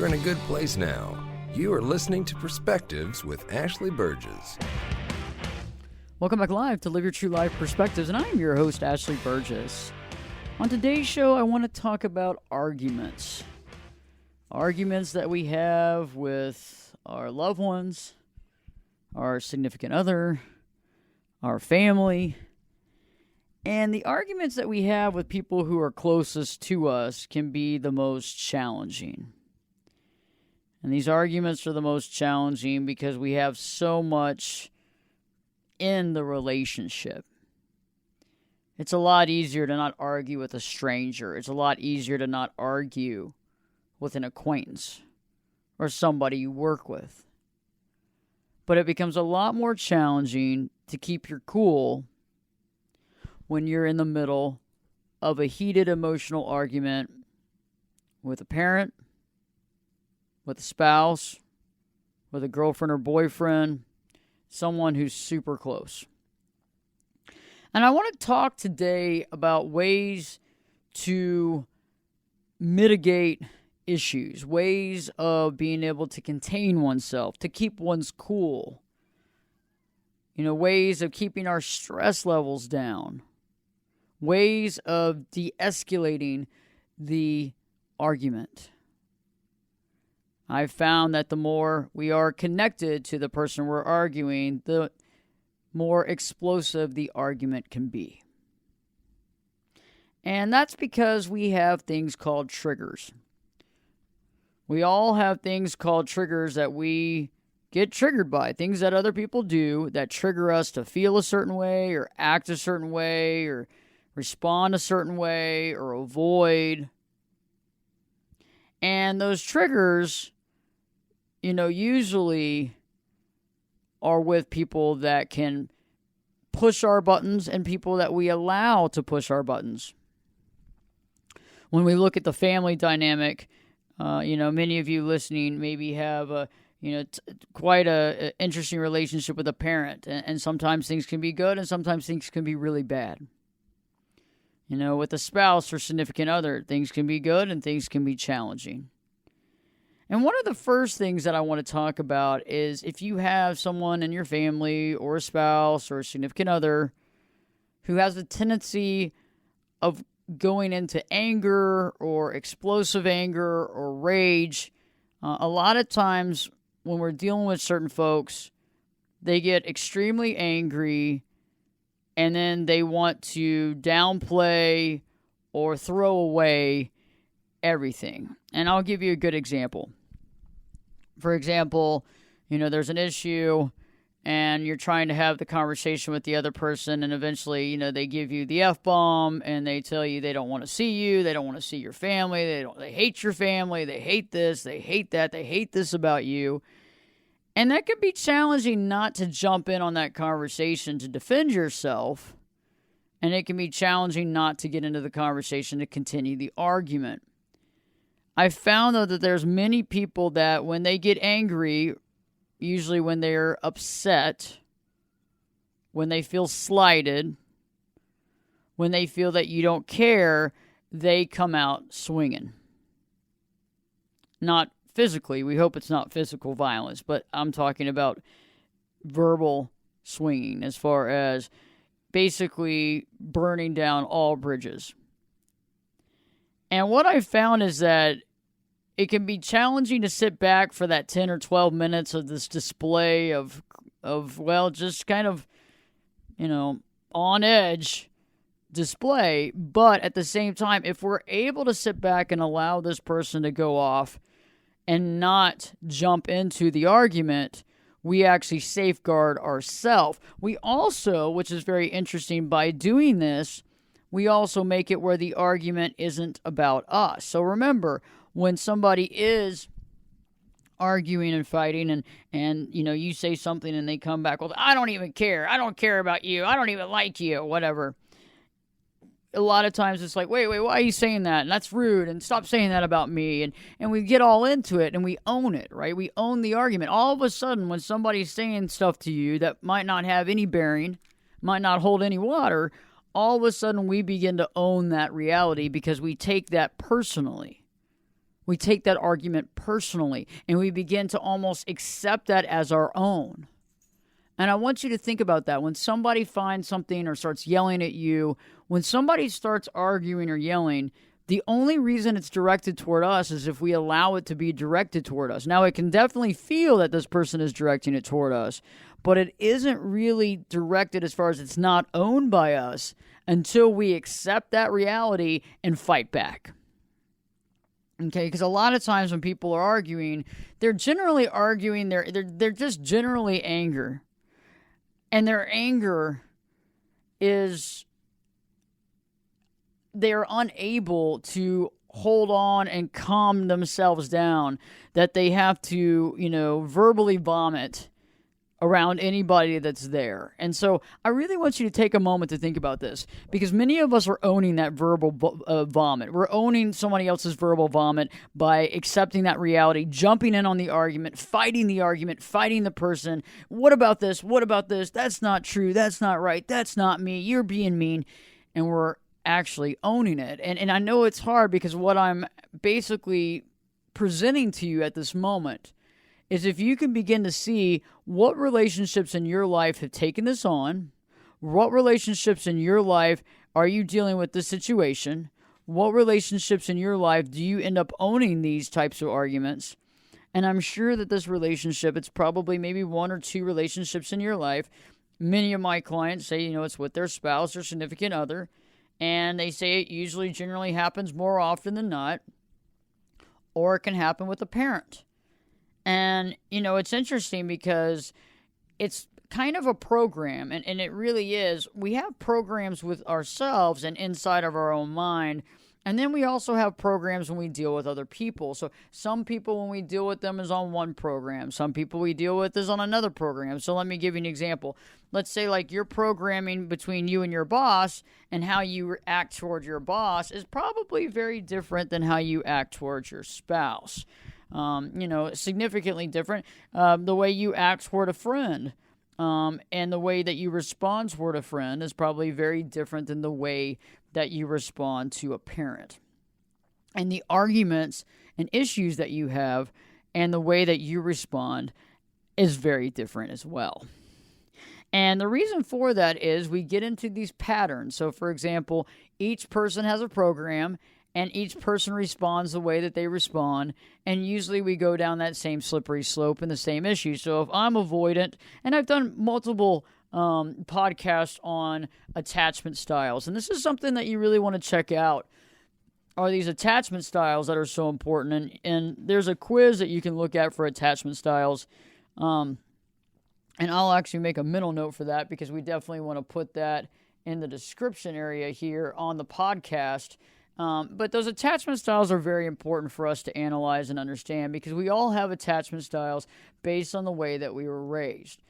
you're in a good place now. You are listening to Perspectives with Ashley Burgess. Welcome back live to Live Your True Life Perspectives, and I'm your host, Ashley Burgess. On today's show, I want to talk about arguments. Arguments that we have with our loved ones, our significant other, our family, and the arguments that we have with people who are closest to us can be the most challenging. And these arguments are the most challenging because we have so much in the relationship. It's a lot easier to not argue with a stranger. It's a lot easier to not argue with an acquaintance or somebody you work with. But it becomes a lot more challenging to keep your cool when you're in the middle of a heated emotional argument with a parent, with a spouse, with a girlfriend or boyfriend, someone who's super close. And I want to talk today about ways to mitigate issues, ways of being able to contain oneself, to keep one's cool, ways of keeping our stress levels down, ways of de-escalating the argument. I've found that the more we are connected to the person we're arguing, the more explosive the argument can be. And that's because we have things called triggers. We all have things called triggers that we get triggered by, things that other people do that trigger us to feel a certain way or act a certain way or respond a certain way or avoid. And those triggers, usually are with people that can push our buttons and people that we allow to push our buttons. When we look at the family dynamic, many of you listening maybe have quite a interesting relationship with a parent, and sometimes things can be good and sometimes things can be really bad. With a spouse or significant other, things can be good and things can be challenging. And one of the first things that I want to talk about is if you have someone in your family or a spouse or a significant other who has a tendency of going into anger or explosive anger or rage, a lot of times when we're dealing with certain folks, they get extremely angry and then they want to downplay or throw away everything. And I'll give you a good example. For example, there's an issue and you're trying to have the conversation with the other person, and eventually, they give you the F-bomb and they tell you they don't want to see you, they don't want to see your family, they hate your family, they hate this, they hate that, they hate this about you. And that can be challenging not to jump in on that conversation to defend yourself. And it can be challenging not to get into the conversation to continue the argument. I found, though, that there's many people that when they get angry, usually when they're upset, when they feel slighted, when they feel that you don't care, they come out swinging. Not physically. We hope it's not physical violence, but I'm talking about verbal swinging as far as basically burning down all bridges. And what I found is that it can be challenging to sit back for that 10 or 12 minutes of this display of just kind of, on edge display. But at the same time, if we're able to sit back and allow this person to go off and not jump into the argument, we actually safeguard ourselves. We also, which is very interesting, by doing this, we also make it where the argument isn't about us. So remember, when somebody is arguing and fighting and you say something and they come back, well, I don't even care. I don't care about you. I don't even like you, whatever. A lot of times it's like, wait, why are you saying that? And that's rude, and stop saying that about me. And we get all into it, and we own it, right? We own the argument. All of a sudden, when somebody's saying stuff to you that might not have any bearing, might not hold any water, all of a sudden we begin to own that reality because we take that personally. We take that argument personally, and we begin to almost accept that as our own. And I want you to think about that. When somebody finds something or starts yelling at you, when somebody starts arguing or yelling, the only reason it's directed toward us is if we allow it to be directed toward us. Now, it can definitely feel that this person is directing it toward us, but it isn't really directed as far as it's not owned by us until we accept that reality and fight back. Okay, because a lot of times when people are arguing, they're generally arguing, they're just generally anger. And their anger is they're unable to hold on and calm themselves down, that they have to, verbally vomit around anybody that's there. And so I really want you to take a moment to think about this, because many of us are owning that verbal vomit. We're owning somebody else's verbal vomit by accepting that reality, jumping in on the argument, fighting the person. What about this? What about this? That's not true. That's not right. That's not me. You're being mean. And we're actually owning it. And I know it's hard, because what I'm basically presenting to you at this moment is if you can begin to see what relationships in your life have taken this on, what relationships in your life are you dealing with this situation, what relationships in your life do you end up owning these types of arguments. And I'm sure that this relationship, it's probably maybe one or two relationships in your life. Many of my clients say, it's with their spouse or significant other, and they say it usually generally happens more often than not, or it can happen with a parent. And, it's interesting because it's kind of a program, and it really is. We have programs with ourselves and inside of our own mind, and then we also have programs when we deal with other people. So some people, when we deal with them, is on one program. Some people we deal with is on another program. So let me give you an example. Let's say like your programming between you and your boss and how you act towards your boss is probably very different than how you act towards your spouse. Significantly different. The way you act toward a friend and the way that you respond toward a friend is probably very different than the way that you respond to a parent. And the arguments and issues that you have and the way that you respond is very different as well. And the reason for that is we get into these patterns. So, for example, each person has a program, and each person responds the way that they respond, and usually we go down that same slippery slope and the same issue. So if I'm avoidant, and I've done multiple podcasts on attachment styles, and this is something that you really want to check out, are these attachment styles that are so important. And there's a quiz that you can look at for attachment styles, and I'll actually make a mental note for that, because we definitely want to put that in the description area here on the podcast. But those attachment styles are very important for us to analyze and understand, because we all have attachment styles based on the way that we were raised,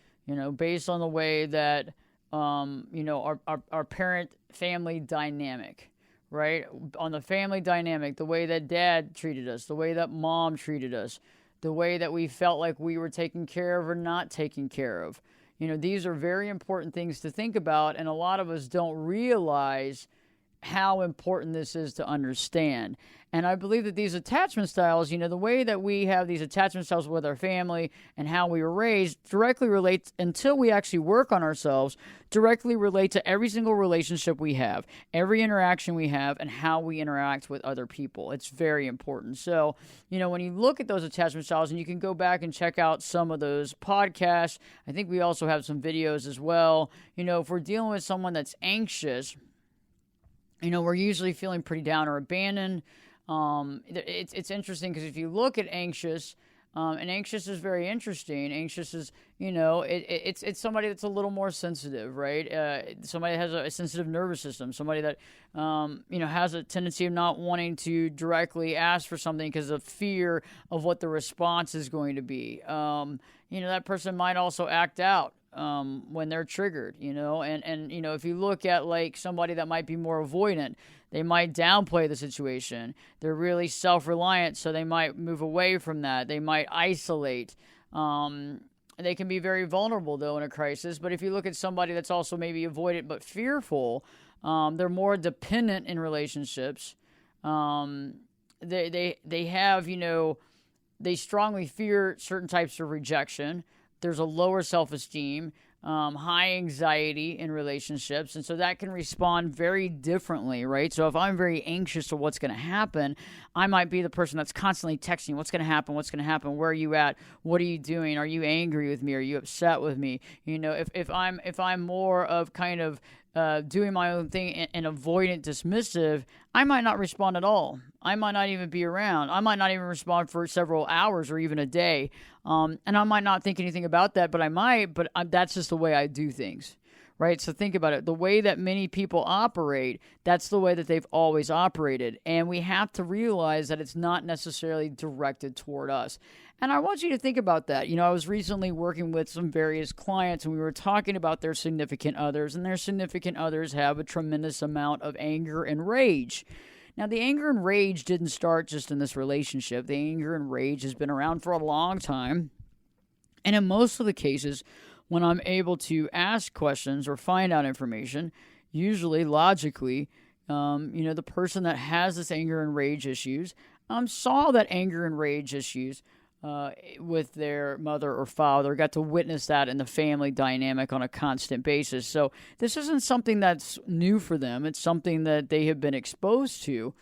based on the way that, our parent-family dynamic, right? On the family dynamic, the way that dad treated us, the way that mom treated us, the way that we felt like we were taken care of or not taken care of. These are very important things to think about, and a lot of us don't realize how important this is to understand. And I believe that these attachment styles, the way that we have these attachment styles with our family and how we were raised directly relates, until we actually work on ourselves, directly relate to every single relationship we have, every interaction we have, and how we interact with other people. It's very important. So, when you look at those attachment styles, and you can go back and check out some of those podcasts, I think we also have some videos as well. If we're dealing with someone that's anxious, we're usually feeling pretty down or abandoned. It's interesting, because if you look at anxious, and anxious is very interesting. Anxious is, it's somebody that's a little more sensitive, right? Somebody that has a sensitive nervous system. Somebody that, has a tendency of not wanting to directly ask for something because of fear of what the response is going to be. That person might also act out when they're triggered, and if you look at like somebody that might be more avoidant, they might downplay the situation. They're really self-reliant, so they might move away from that. They might isolate. They can be very vulnerable, though, in a crisis. But if you look at somebody that's also maybe avoidant but fearful, they're more dependent in relationships. they have, they strongly fear certain types of rejection. There's a lower self-esteem, high anxiety in relationships. And so that can respond very differently, right? So if I'm very anxious to what's going to happen, I might be the person that's constantly texting, what's going to happen? What's going to happen? Where are you at? What are you doing? Are you angry with me? Are you upset with me? If I'm more of kind of doing my own thing and avoidant, dismissive, I might not respond at all. I might not even be around. I might not even respond for several hours or even a day. And I might not think anything about that, but I might. But that's just the way I do things, right? So think about it. The way that many people operate, that's the way that they've always operated. And we have to realize that it's not necessarily directed toward us. And I want you to think about that. I was recently working with some various clients, and we were talking about their significant others, and their significant others have a tremendous amount of anger and rage. Now, the anger and rage didn't start just in this relationship. The anger and rage has been around for a long time. And in most of the cases, when I'm able to ask questions or find out information, usually logically, the person that has this anger and rage issues saw that anger and rage issues with their mother or father, got to witness that in the family dynamic on a constant basis. So this isn't something that's new for them. It's something that they have been exposed to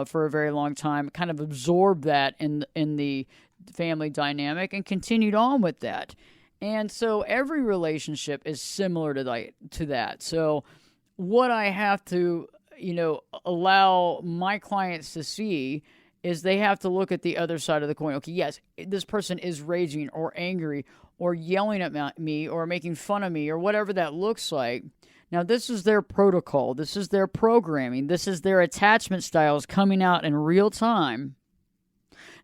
for a very long time, kind of absorbed that in the family dynamic and continued on with that. And so every relationship is similar to that. So what I have to, allow my clients to see is they have to look at the other side of the coin. Okay, yes, this person is raging or angry or yelling at me or making fun of me or whatever that looks like. Now, this is their protocol. This is their programming. This is their attachment styles coming out in real time.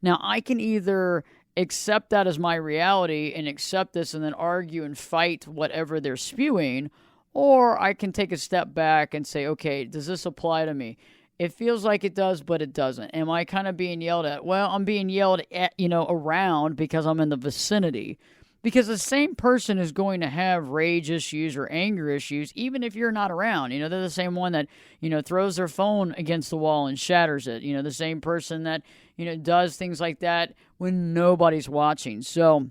Now, I can either accept that as my reality and accept this and then argue and fight whatever they're spewing, or I can take a step back and say, okay, does this apply to me? It feels like it does, but it doesn't. Am I kind of being yelled at? Well, I'm being yelled at, around because I'm in the vicinity. Because the same person is going to have rage issues or anger issues, even if you're not around. They're the same one that, throws their phone against the wall and shatters it. The same person that, does things like that when nobody's watching. So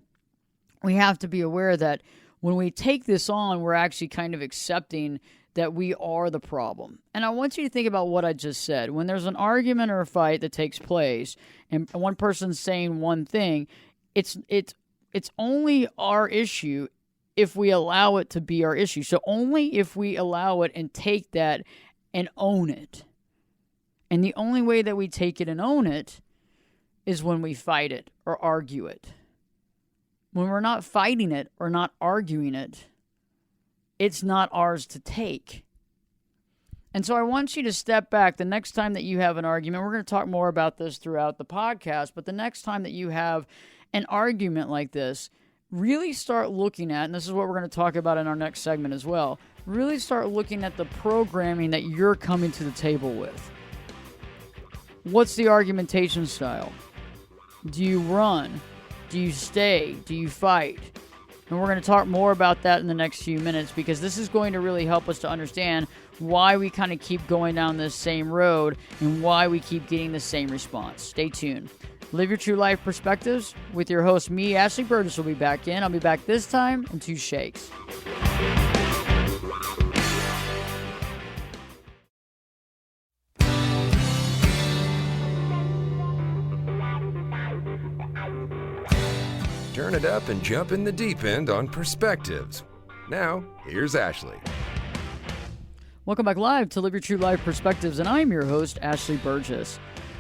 we have to be aware that when we take this on, we're actually kind of accepting that we are the problem. And I want you to think about what I just said. When there's an argument or a fight that takes place and one person's saying one thing, it's only our issue if we allow it to be our issue. So only if we allow it and take that and own it. And the only way that we take it and own it is when we fight it or argue it. When we're not fighting it or not arguing it, it's not ours to take. And so I want you to step back the next time that you have an argument. We're going to talk more about this throughout the podcast, but the next time that you have an argument like this, really start looking at, and this is what we're going to talk about in our next segment as well, really start looking at the programming that you're coming to the table with. What's the argumentation style? Do you run? Do you stay? Do you fight? And we're going to talk more about that in the next few minutes because this is going to really help us to understand why we kind of keep going down this same road and why we keep getting the same response. Stay tuned. Live Your True Life Perspectives with your host, me, Ashley Burgess, will be back in. I'll be back this time in 2 shakes. Turn it up and jump in the deep end on Perspectives. Now, here's Ashley. Welcome back live to Live Your True Life Perspectives, and I'm your host, Ashley Burgess.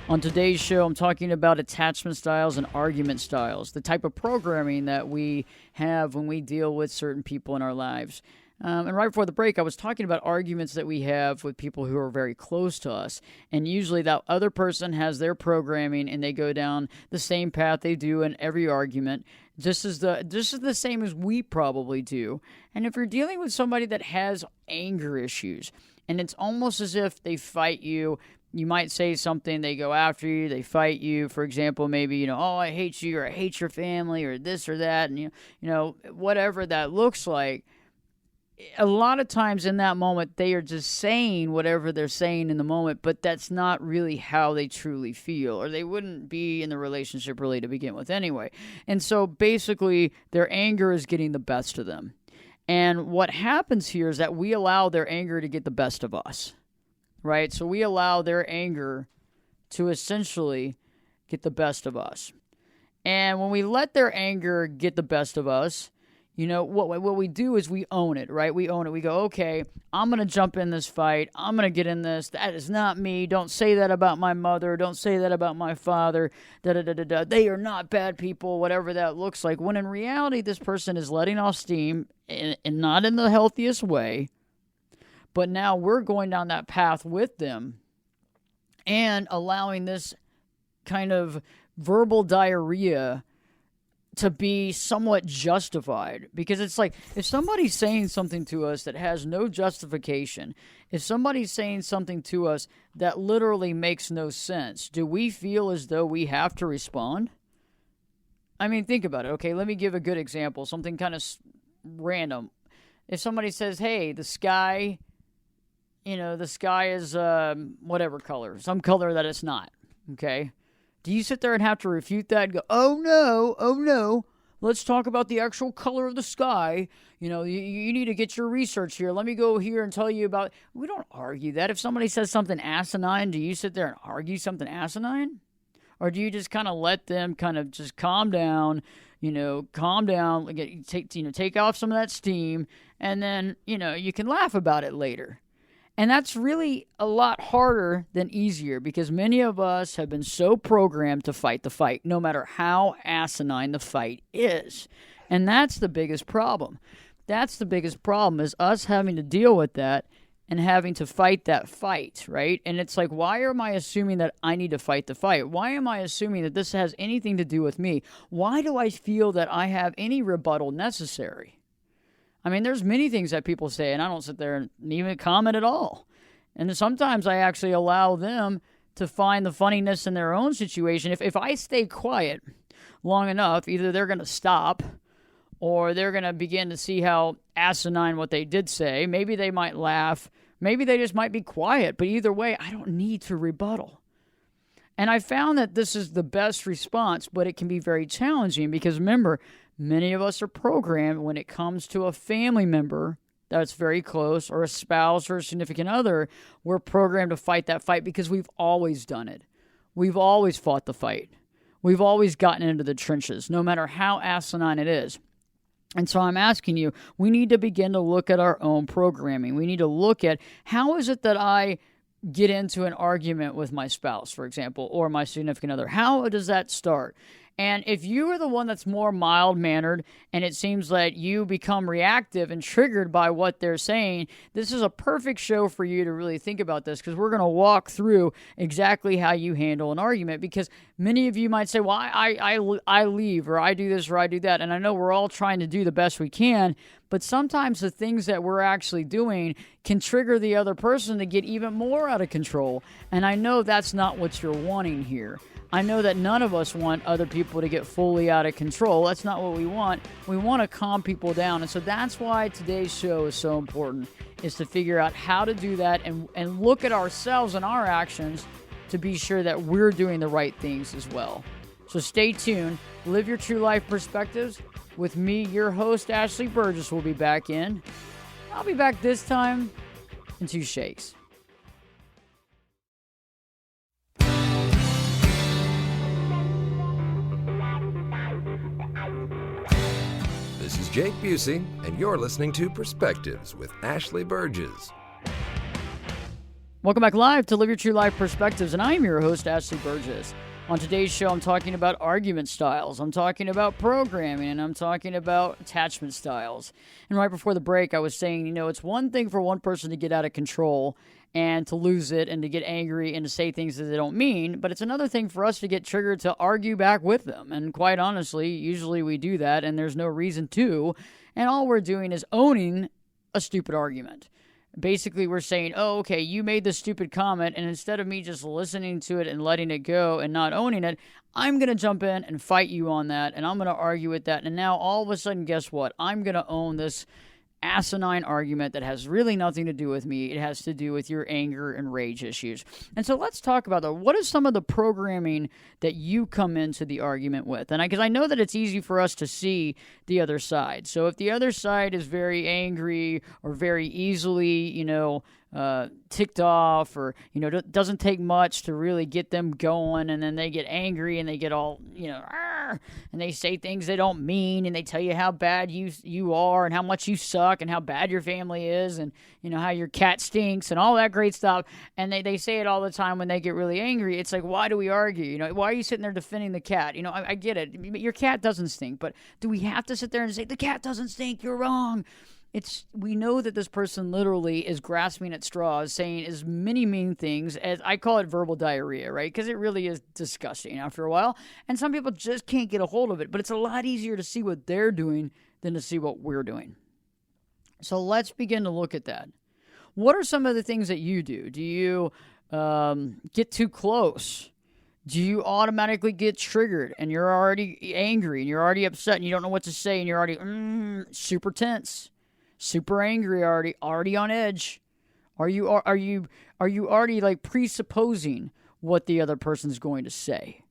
On today's show, I'm talking about attachment styles and argument styles, the type of programming that we have when we deal with certain people in our lives. And right before the break, I was talking about arguments that we have with people who are very close to us. And usually that other person has their programming and they go down the same path they do in every argument, just as the same as we probably do. And if you're dealing with somebody that has anger issues, and it's almost as if they fight you, you might say something, they go after you, they fight you. For example, maybe, oh, I hate you, or I hate your family, or this or that, and, whatever that looks like. a lot of times in that moment, they are just saying whatever they're saying in the moment, but that's not really how they truly feel, or they wouldn't be in the relationship really to begin with anyway. And so basically, their anger is getting the best of them. And what happens here is that we allow their anger to get the best of us, right? So we allow their anger to essentially get the best of us. And when we let their anger get the best of us, what we do is we own it, right? We own it. We go, okay, I'm going to jump in this fight. I'm going to get in this. That is not me. Don't say that about my mother. Don't say that about my father. Da-da-da-da-da. They are not bad people, whatever that looks like. When in reality, this person is letting off steam and not in the healthiest way. But now we're going down that path with them and allowing this kind of verbal diarrhea to be somewhat justified, because it's like if somebody's saying something to us that has no justification, if somebody's saying something to us that literally makes no sense, do we feel as though we have to respond? I mean, think about it. Okay, let me give a good example, something kind of random. If somebody says, hey, the sky is whatever color, some color that it's not, okay? Do you sit there and have to refute that and go, oh no, let's talk about the actual color of the sky. You need to get your research here. Let me go here and tell you about. We don't argue that. If somebody says something asinine, do you sit there and argue something asinine? Or do you just kind of let them kind of just calm down, take off some of that steam, and then, you can laugh about it later. And that's really a lot harder than easier, because many of us have been so programmed to fight the fight, no matter how asinine the fight is. And that's the biggest problem. That's the biggest problem, is us having to deal with that and having to fight that fight, right? And it's like, why am I assuming that I need to fight the fight? Why am I assuming that this has anything to do with me? Why do I feel that I have any rebuttal necessary? I mean, there's many things that people say, and I don't sit there and even comment at all. And sometimes I actually allow them to find the funniness in their own situation. If I stay quiet long enough, either they're going to stop or they're going to begin to see how asinine what they did say. Maybe they might laugh. Maybe they just might be quiet. But either way, I don't need to rebuttal. And I found that this is the best response, but it can be very challenging because, remember, many of us are programmed when it comes to a family member that's very close, or a spouse or a significant other. We're programmed to fight that fight because we've always done it. We've always fought the fight. We've always gotten into the trenches, no matter how asinine it is. And so I'm asking you, we need to begin to look at our own programming. We need to look at, how is it that I get into an argument with my spouse, for example, or my significant other? How does that start? And if you are the one that's more mild-mannered and it seems that you become reactive and triggered by what they're saying, this is a perfect show for you to really think about this, because we're going to walk through exactly how you handle an argument. Because many of you might say, well, I leave, or I do this, or I do that. And I know we're all trying to do the best we can, but sometimes the things that we're actually doing can trigger the other person to get even more out of control. And I know that's not what you're wanting here. I know that none of us want other people to get fully out of control. That's not what we want. We want to calm people down. And so that's why today's show is so important, is to figure out how to do that and look at ourselves and our actions to be sure that we're doing the right things as well. So stay tuned. Live your true life perspectives. With me, your host, Ashley Burgess, will be back in. I'll be back this time in 2 shakes. This is Jake Busey, and you're listening to Perspectives with Ashley Burgess. Welcome back live to Live Your True Life Perspectives, and I'm your host, Ashley Burgess. On today's show, I'm talking about argument styles, I'm talking about programming, and I'm talking about attachment styles. And right before the break, I was saying, it's one thing for one person to get out of control and to lose it and to get angry and to say things that they don't mean, but it's another thing for us to get triggered to argue back with them. And quite honestly, usually we do that, and there's no reason to, and all we're doing is owning a stupid argument. Basically, we're saying, oh, okay, you made this stupid comment, and instead of me just listening to it and letting it go and not owning it, I'm going to jump in and fight you on that, and I'm going to argue with that. And now, all of a sudden, guess what? I'm going to own this asinine argument that has really nothing to do with me. It has to do with your anger and rage issues. And so let's talk about that. What is some of the programming that you come into the argument with? And because I know that it's easy for us to see the other side. So if the other side is very angry or very easily, ticked off, or doesn't take much to really get them going, and then they get angry and they get all and they say things they don't mean, and they tell you how bad you are and how much you suck and how bad your family is, and how your cat stinks and all that great stuff, and they say it all the time when they get really angry. It's like, why do we argue? Why are you sitting there defending the cat? I get it, your cat doesn't stink, but do we have to sit there and say the cat doesn't stink, you're wrong? We know that this person literally is grasping at straws, saying as many mean things as, I call it verbal diarrhea, right? Because it really is disgusting after a while. And some people just can't get a hold of it. But it's a lot easier to see what they're doing than to see what we're doing. So let's begin to look at that. What are some of the things that you do? Do you get too close? Do you automatically get triggered and you're already angry and you're already upset and you don't know what to say and you're already super tense? Super angry, already on edge? Are you already like presupposing what the other person's going to say?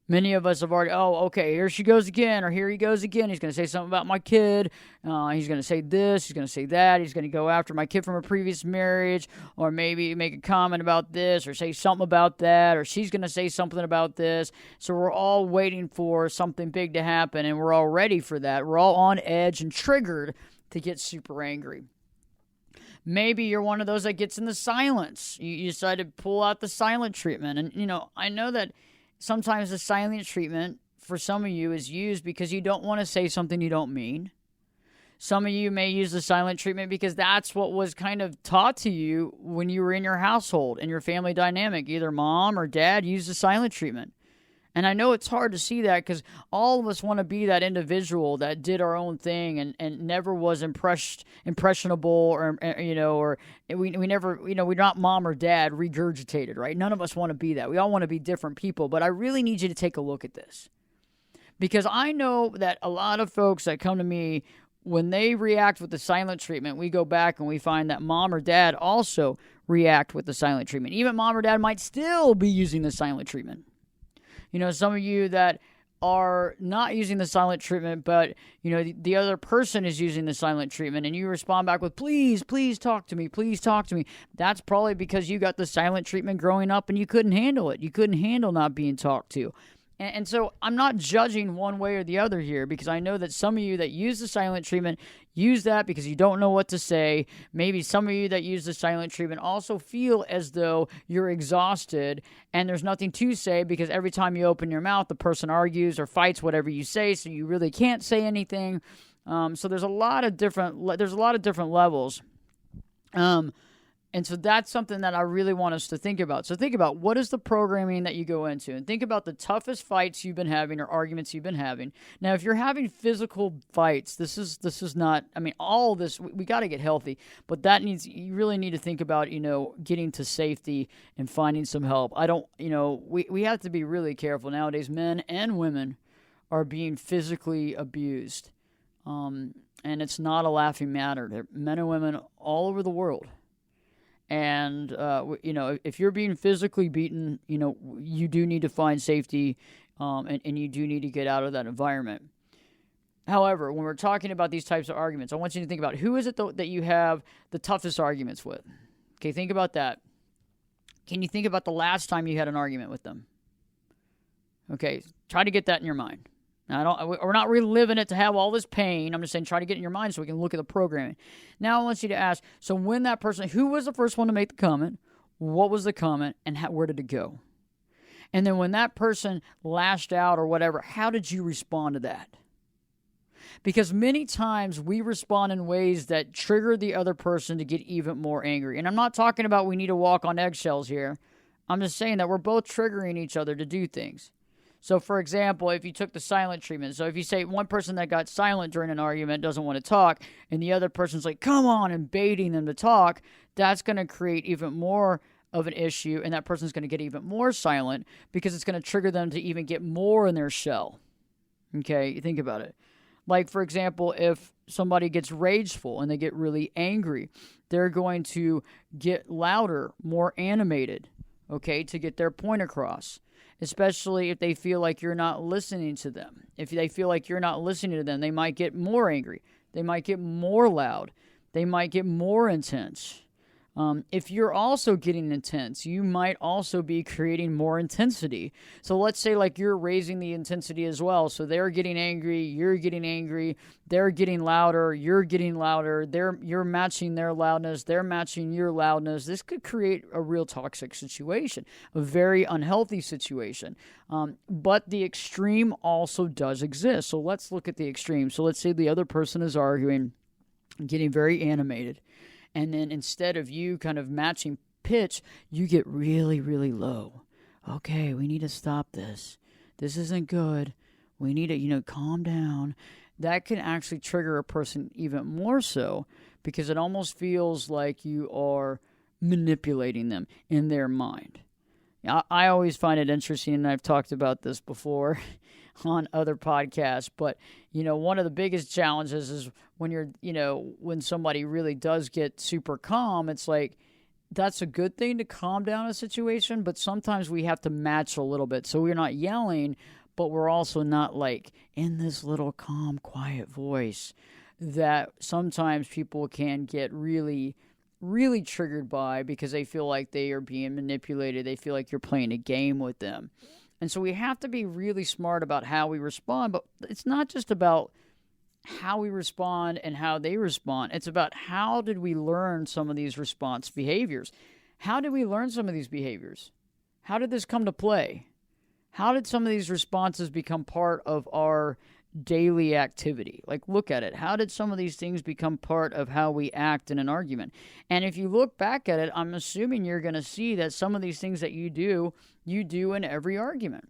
Many of us have already, okay, here she goes again, or here he goes again. He's going to say something about my kid. He's going to say this. He's going to say that. He's going to go after my kid from a previous marriage, or maybe make a comment about this, or say something about that, or she's going to say something about this. So we're all waiting for something big to happen, and we're all ready for that. We're all on edge and triggered to get super angry. Maybe you're one of those that gets in the silence. You decide to pull out the silent treatment. And, I know that sometimes the silent treatment for some of you is used because you don't want to say something you don't mean. Some of you may use the silent treatment because that's what was kind of taught to you when you were in your household, in your family dynamic. Either mom or dad used the silent treatment. And I know it's hard to see that because all of us want to be that individual that did our own thing and never was impressionable or we never, we're not mom or dad regurgitated, right? None of us want to be that. We all want to be different people. But I really need you to take a look at this, because I know that a lot of folks that come to me, when they react with the silent treatment, we go back and we find that mom or dad also react with the silent treatment. Even mom or dad might still be using the silent treatment. Some of you that are not using the silent treatment, but, the other person is using the silent treatment, and you respond back with, please talk to me, please talk to me. That's probably because you got the silent treatment growing up and you couldn't handle it. You couldn't handle not being talked to. And so I'm not judging one way or the other here, because I know that some of you that use the silent treatment use that because you don't know what to say. Maybe some of you that use the silent treatment also feel as though you're exhausted and there's nothing to say, because every time you open your mouth, the person argues or fights whatever you say, so you really can't say anything. So there's a lot of different levels. And so that's something that I really want us to think about. So think about, what is the programming that you go into? And think about the toughest fights you've been having or arguments you've been having. Now, if you're having physical fights, this is not, all of this, we got to get healthy. But you really need to think about, getting to safety and finding some help. We have to be really careful. Nowadays, men and women are being physically abused. And it's not a laughing matter. There are men and women all over the world. And, if you're being physically beaten, you do need to find safety, and you do need to get out of that environment. However, when we're talking about these types of arguments, I want you to think about, who is it that you have the toughest arguments with? Okay, think about that. Can you think about the last time you had an argument with them? Okay, try to get that in your mind. Now, we're not reliving it to have all this pain. I'm just saying, try to get it in your mind so we can look at the programming. Now I want you to ask, so when that person, who was the first one to make the comment, what was the comment, and where did it go? And then when that person lashed out or whatever, how did you respond to that? Because many times we respond in ways that trigger the other person to get even more angry. And I'm not talking about we need to walk on eggshells here. I'm just saying that we're both triggering each other to do things. So, for example, if you took the silent treatment, so if you say one person that got silent during an argument doesn't want to talk, and the other person's like, come on, and baiting them to talk, that's going to create even more of an issue, and that person's going to get even more silent because it's going to trigger them to even get more in their shell. Okay, you think about it. Like, for example, if somebody gets rageful and they get really angry, they're going to get louder, more animated, okay, to get their point across, especially if they feel like you're not listening to them. If they feel like you're not listening to them, they might get more angry. They might get more loud. They might get more intense. If you're also getting intense, you might also be creating more intensity. So let's say like you're raising the intensity as well. So they're getting angry, you're getting angry, they're getting louder, you're getting louder, you're matching their loudness, they're matching your loudness. This could create a real toxic situation, a very unhealthy situation. But the extreme also does exist. So let's look at the extreme. So let's say the other person is arguing, getting very animated. And then instead of you kind of matching pitch, you get really, really low. Okay, we need to stop this. This isn't good. We need to, calm down. That can actually trigger a person even more so because it almost feels like you are manipulating them in their mind. I always find it interesting, and I've talked about this before on other podcasts, but, one of the biggest challenges is when when somebody really does get super calm, it's like, that's a good thing to calm down a situation, but sometimes we have to match a little bit. So we're not yelling, but we're also not like in this little calm, quiet voice that sometimes people can get really triggered by because they feel like they are being manipulated. They feel like you're playing a game with them. And so we have to be really smart about how we respond, but it's not just about how we respond and how they respond. It's about how did we learn some of these response behaviors? How did we learn some of these behaviors? How did this come to play? How did some of these responses become part of our daily activity? Like, look at it. How did some of these things become part of how we act in an argument? And if you look back at it, I'm assuming you're going to see that some of these things that you do in every argument.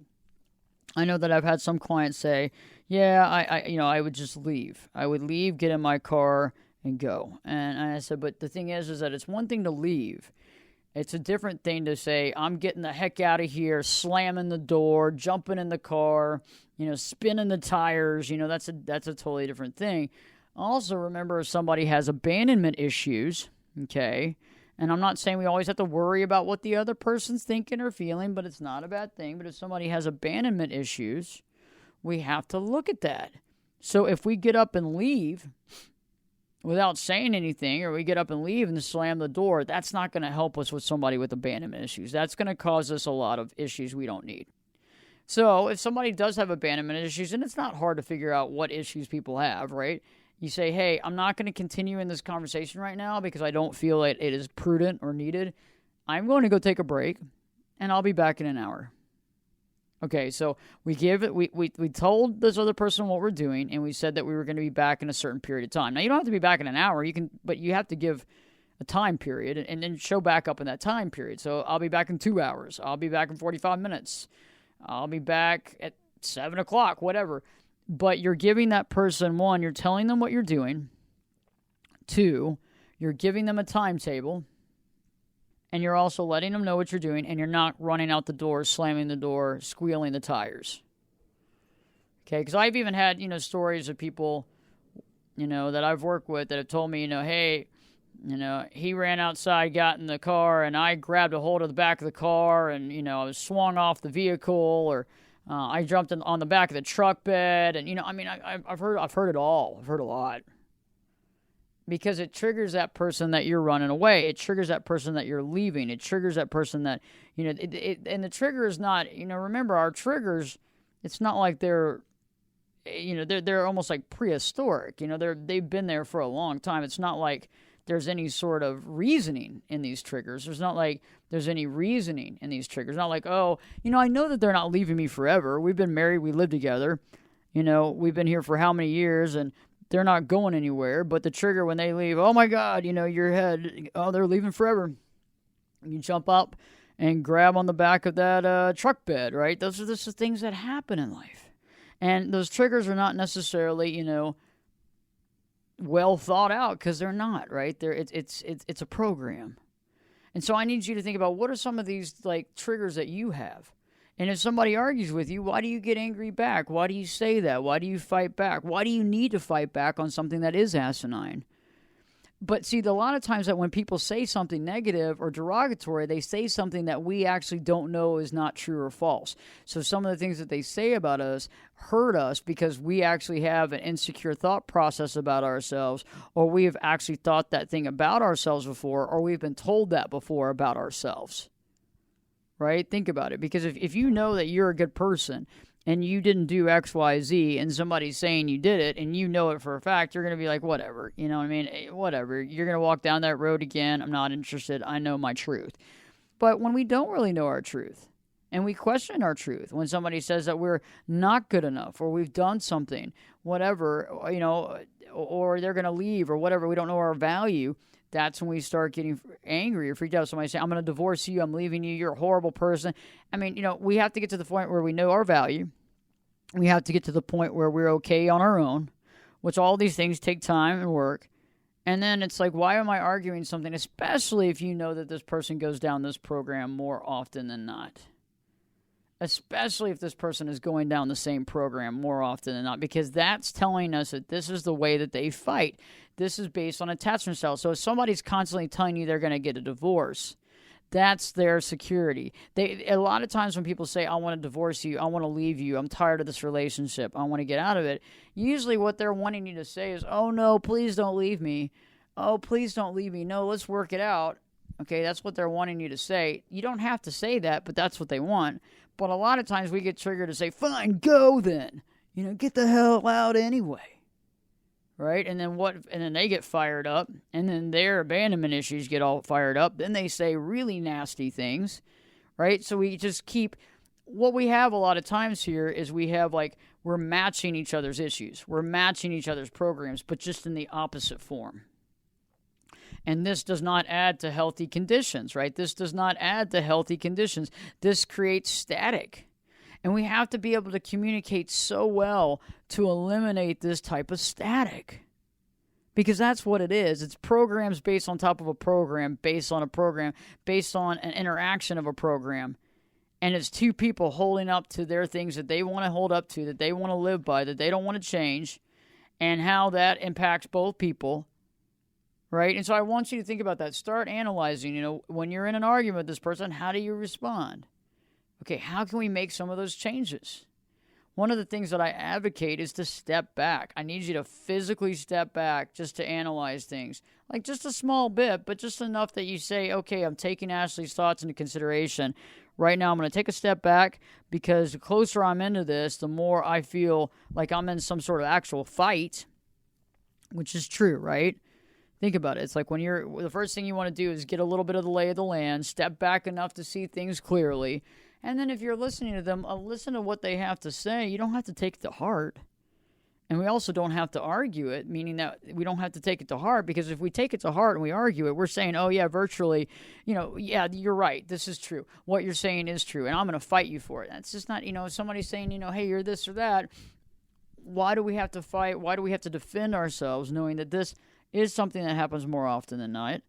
I know that I've had some clients say, yeah, I would just leave. I would leave, get in my car, and go. And I said, but the thing is that it's one thing to leave. It's a different thing to say, I'm getting the heck out of here, slamming the door, jumping in the car, spinning the tires. That's a totally different thing. Also, remember, if somebody has abandonment issues, okay, and I'm not saying we always have to worry about what the other person's thinking or feeling, but it's not a bad thing. But if somebody has abandonment issues, we have to look at that. So if we get up and leave without saying anything, or we get up and leave and slam the door, that's not going to help us with somebody with abandonment issues. That's going to cause us a lot of issues we don't need. So if somebody does have abandonment issues, and it's not hard to figure out what issues people have, right? You say, hey, I'm not going to continue in this conversation right now because I don't feel it is prudent or needed. I'm going to go take a break, and I'll be back in an hour. Okay, so we told this other person what we're doing, and we said that we were going to be back in a certain period of time. Now, you don't have to be back in an hour, but you have to give a time period and then show back up in that time period. So I'll be back in 2 hours. I'll be back in 45 minutes. I'll be back at 7 o'clock, whatever. But you're giving that person, one, you're telling them what you're doing. Two, you're giving them a timetable. And you're also letting them know what you're doing, and you're not running out the door, slamming the door, squealing the tires. Okay, because I've even had, stories of people, that I've worked with that have told me, hey, he ran outside, got in the car, and I grabbed a hold of the back of the car, and, I was swung off the vehicle, or I jumped on the back of the truck bed, and, I've heard it all. I've heard a lot. Because it triggers that person that you're running away. It triggers that person that you're leaving. It triggers that person that, and the trigger is not, remember our triggers, it's not like they're almost like prehistoric. They've been there for a long time. It's not like there's any sort of reasoning in these triggers. There's not like there's any reasoning in these triggers. Not like, oh, I know that they're not leaving me forever. We've been married. We live together. We've been here for how many years, and they're not going anywhere. But the trigger when they leave, oh my God, your head, oh, they're leaving forever. You jump up and grab on the back of that truck bed, right? Those are just the things that happen in life. And those triggers are not necessarily, well thought out, because they're not, right? It's a program. And so I need you to think about, what are some of these like triggers that you have? And if somebody argues with you, why do you get angry back? Why do you say that? Why do you fight back? Why do you need to fight back on something that is asinine? But see, a lot of times that when people say something negative or derogatory, they say something that we actually don't know is not true or false. So some of the things that they say about us hurt us because we actually have an insecure thought process about ourselves, or we have actually thought that thing about ourselves before, or we've been told that before about ourselves. Right? Think about it. Because if you know that you're a good person and you didn't do X, Y, Z, and somebody's saying you did it, and you know it for a fact, you're going to be like, whatever. You know what I mean? Whatever. You're going to walk down that road again. I'm not interested. I know my truth. But when we don't really know our truth, and we question our truth, when somebody says that we're not good enough, or we've done something, whatever, or they're going to leave, or whatever, we don't know our value, that's when we start getting angry or freaked out. Somebody say, I'm going to divorce you, I'm leaving you, you're a horrible person. I mean, we have to get to the point where we know our value. We have to get to the point where we're okay on our own, which all these things take time and work. And then it's like, why am I arguing something, especially if you know that this person goes down this program more often than not? Especially if this person is going down the same program more often than not, because that's telling us that this is the way that they fight. This is based on attachment style. So if somebody's constantly telling you they're going to get a divorce, that's their security. A lot of times when people say, I want to divorce you, I want to leave you, I'm tired of this relationship, I want to get out of it, usually what they're wanting you to say is, oh no, please don't leave me. Oh, please don't leave me. No, let's work it out. Okay, that's what they're wanting you to say. You don't have to say that, but that's what they want. But a lot of times we get triggered to say, fine, go then. Get the hell out anyway. Right? And then they get fired up, and then their abandonment issues get all fired up. Then they say really nasty things. Right? So we just keep, what we have a lot of times here is we're matching each other's issues. We're matching each other's programs, but just in the opposite form. And this does not add to healthy conditions, right? This does not add to healthy conditions. This creates static. And we have to be able to communicate so well to eliminate this type of static. Because that's what it is. It's programs based on top of a program, based on a program, based on an interaction of a program. And it's two people holding up to their things that they want to hold up to, that they want to live by, that they don't want to change, and how that impacts both people. Right? And so I want you to think about that. Start analyzing, when you're in an argument with this person, how do you respond? Okay, how can we make some of those changes? One of the things that I advocate is to step back. I need you to physically step back just to analyze things. Like just a small bit, but just enough that you say, okay, I'm taking Ashley's thoughts into consideration. Right now I'm going to take a step back because the closer I'm into this, the more I feel like I'm in some sort of actual fight, which is true, right? Think about it. It's like the first thing you want to do is get a little bit of the lay of the land, step back enough to see things clearly. And then if you're listening to them, listen to what they have to say. You don't have to take it to heart. And we also don't have to argue it, meaning that we don't have to take it to heart, because if we take it to heart and we argue it, we're saying, oh yeah, virtually, yeah, you're right. This is true. What you're saying is true. And I'm going to fight you for it. That's just not, somebody saying, hey, you're this or that. Why do we have to fight? Why do we have to defend ourselves knowing that this is something that happens more often than not,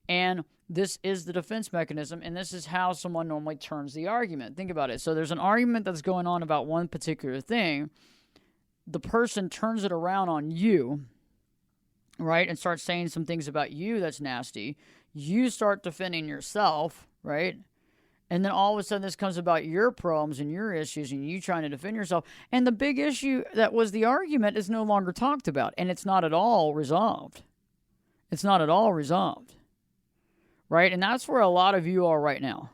and this is the defense mechanism, and this is how someone normally turns the argument. Think about it. So there's an argument that's going on about one particular thing. The person turns it around on you, right, and starts saying some things about you that's nasty. You start defending yourself, right? And then all of a sudden this comes about your problems and your issues and you trying to defend yourself. And the big issue that was the argument is no longer talked about. And it's not at all resolved. It's not at all resolved. Right? And that's where a lot of you are right now.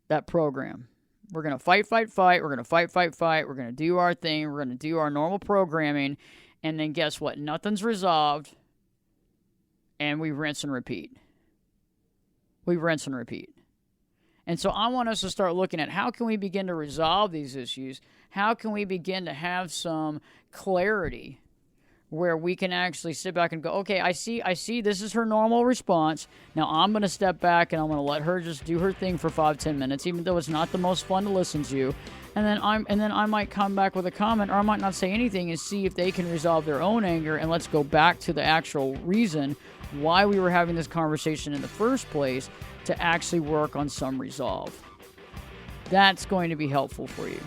That program. We're going to fight. We're going to fight. We're going to do our thing. We're going to do our normal programming. And then guess what? Nothing's resolved. And we rinse and repeat. And so I want us to start looking at how can we begin to resolve these issues? How can we begin to have some clarity where we can actually sit back and go, okay, I see this is her normal response. Now I'm going to step back and I'm going to let her just do her thing for 5-10 minutes, even though it's not the most fun to listen to. And then I might come back with a comment, or I might not say anything, and see if they can resolve their own anger, and let's go back to the actual reason why we were having this conversation in the first place, to actually work on some resolve. That's going to be helpful for you.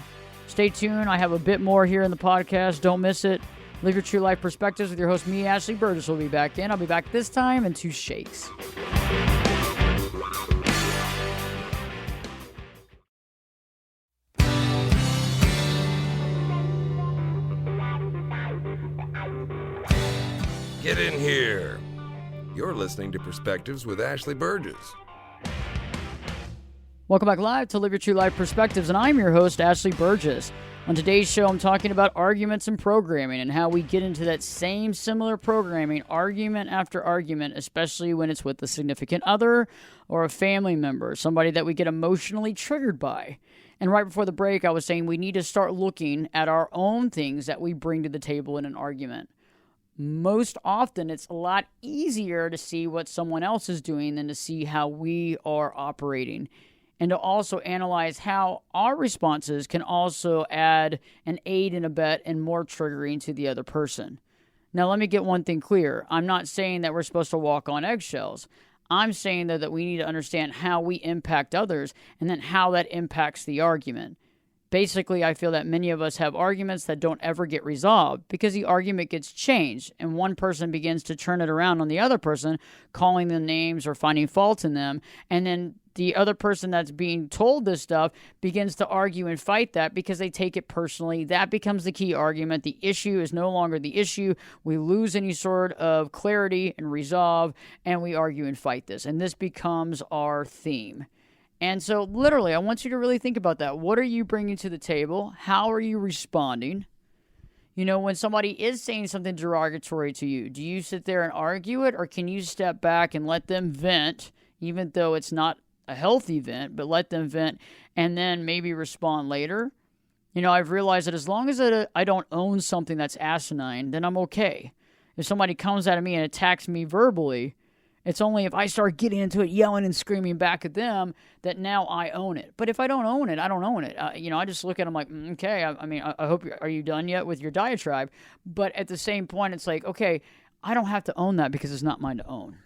Stay tuned. I have a bit more here in the podcast. Don't miss it. Live Your True Life Perspectives with your host, me, Ashley Burgess, will be back in. I'll be back this time in 2 shakes. Get in here. You're listening to Perspectives with Ashley Burgess. Welcome back live to Live Your True Life Perspectives, and I'm your host, Ashley Burgess. On today's show, I'm talking about arguments and programming and how we get into that same similar programming, argument after argument, especially when it's with a significant other or a family member, somebody that we get emotionally triggered by. And right before the break, I was saying we need to start looking at our own things that we bring to the table in an argument. Most often, it's a lot easier to see what someone else is doing than to see how we are operating, and to also analyze how our responses can also add an aid and abet and more triggering to the other person. Now, let me get one thing clear. I'm not saying that we're supposed to walk on eggshells. I'm saying, though, that we need to understand how we impact others and then how that impacts the argument. Basically, I feel that many of us have arguments that don't ever get resolved because the argument gets changed and one person begins to turn it around on the other person, calling them names or finding fault in them. And then the other person that's being told this stuff begins to argue and fight that because they take it personally. That becomes the key argument. The issue is no longer the issue. We lose any sort of clarity and resolve, and we argue and fight this. And this becomes our theme. And so, literally, I want you to really think about that. What are you bringing to the table? How are you responding? You know, when somebody is saying something derogatory to you, do you sit there and argue it, or can you step back and let them vent, even though it's not a healthy vent, but let them vent and then maybe respond later? You know, I've realized that as long as I don't own something that's asinine, then I'm okay. If somebody comes at me and attacks me verbally, it's only if I start getting into it, yelling and screaming back at them, that now I own it. But if I don't own it, I don't own it. I just look at them like, okay, I hope, are you done yet with your diatribe? But at the same point, it's like, okay, I don't have to own that because it's not mine to own.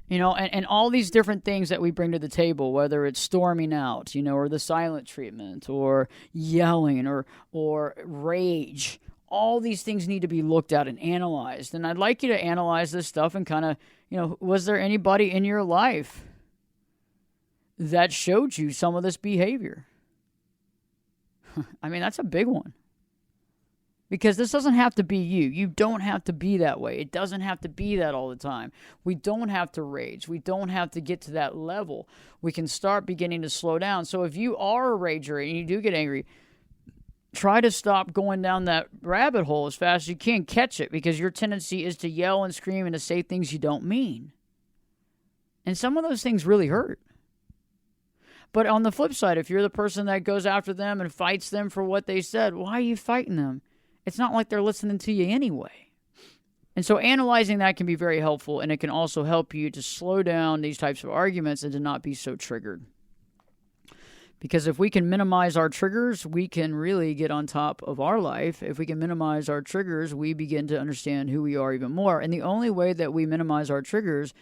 You know, and all these different things that we bring to the table, whether it's storming out, you know, or the silent treatment, or yelling, or rage, all these things need to be looked at and analyzed. And I'd like you to analyze this stuff and kind of, you know, was there anybody in your life that showed you some of this behavior? I mean, that's a big one. Because this doesn't have to be you. You don't have to be that way. It doesn't have to be that all the time. We don't have to rage. We don't have to get to that level. We can start beginning to slow down. So if you are a rager and you do get angry, try to stop going down that rabbit hole as fast as you can. Catch it, because your tendency is to yell and scream and to say things you don't mean. And some of those things really hurt. But on the flip side, if you're the person that goes after them and fights them for what they said, why are you fighting them? It's not like they're listening to you anyway. And so analyzing that can be very helpful, and it can also help you to slow down these types of arguments and to not be so triggered. Because if we can minimize our triggers, we can really get on top of our life. If we can minimize our triggers, we begin to understand who we are even more. And the only way that we minimize our triggers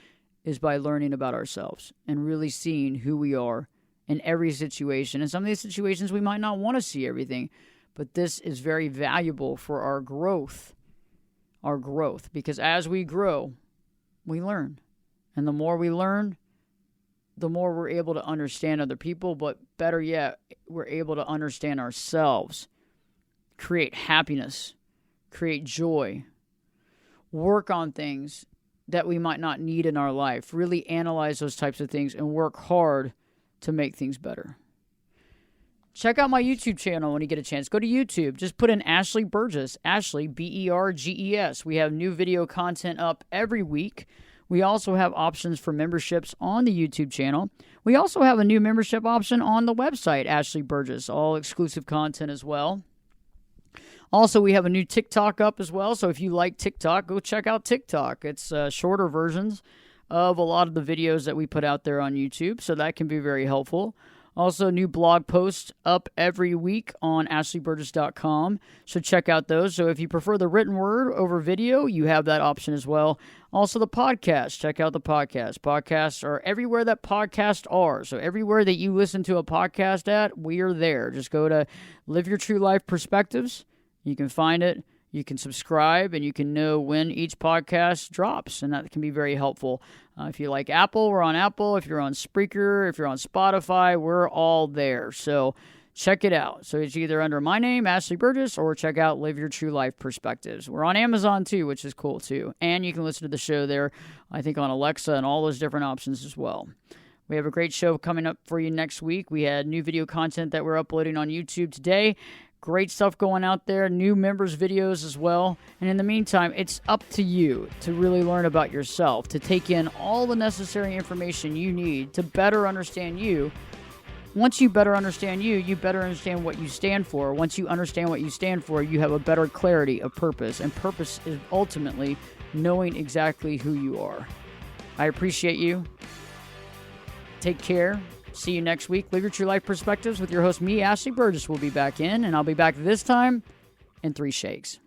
is by learning about ourselves and really seeing who we are in every situation. In some of these situations, we might not want to see everything, but this is very valuable for our growth. Because as we grow, we learn. And the more we learn, the more we're able to understand other people, but better yet, we're able to understand ourselves, create happiness, create joy, work on things that we might not need in our life, really analyze those types of things and work hard to make things better. Check out my YouTube channel when you get a chance. Go to YouTube. Just put in Ashley Burgess, Ashley, Berges. We have new video content up every week. We also have options for memberships on the YouTube channel. We also have a new membership option on the website, Ashley Burgess, all exclusive content as well. Also, we have a new TikTok up as well, so if you like TikTok, go check out TikTok. It's shorter versions of a lot of the videos that we put out there on YouTube, so that can be very helpful. Also, new blog posts up every week on ashleyburgess.com. So check out those. So if you prefer the written word over video, you have that option as well. Also, the podcast. Check out the podcast. Podcasts are everywhere that podcasts are. So everywhere that you listen to a podcast at, we are there. Just go to Live Your True Life Perspectives. You can find it. You can subscribe, and you can know when each podcast drops, and that can be very helpful. If you like Apple, we're on Apple. If you're on Spreaker, if you're on Spotify, we're all there. So check it out. So it's either under my name, Ashley Burgess, or check out Live Your True Life Perspectives. We're on Amazon, too, which is cool, too. And you can listen to the show there, I think, on Alexa and all those different options as well. We have a great show coming up for you next week. We had new video content that we're uploading on YouTube today. Great stuff going out there, new members videos as well. And in the meantime, it's up to you to really learn about yourself, to take in all the necessary information you need to better understand you. Once you better understand you better understand what you stand for. Once you understand what you stand for, you have a better clarity of purpose. And purpose is ultimately knowing exactly who you are. I appreciate you. Take care. See you next week. Live Your True Life Perspectives with your host, me, Ashley Burgess, will be back in, and I'll be back this time in 3 shakes.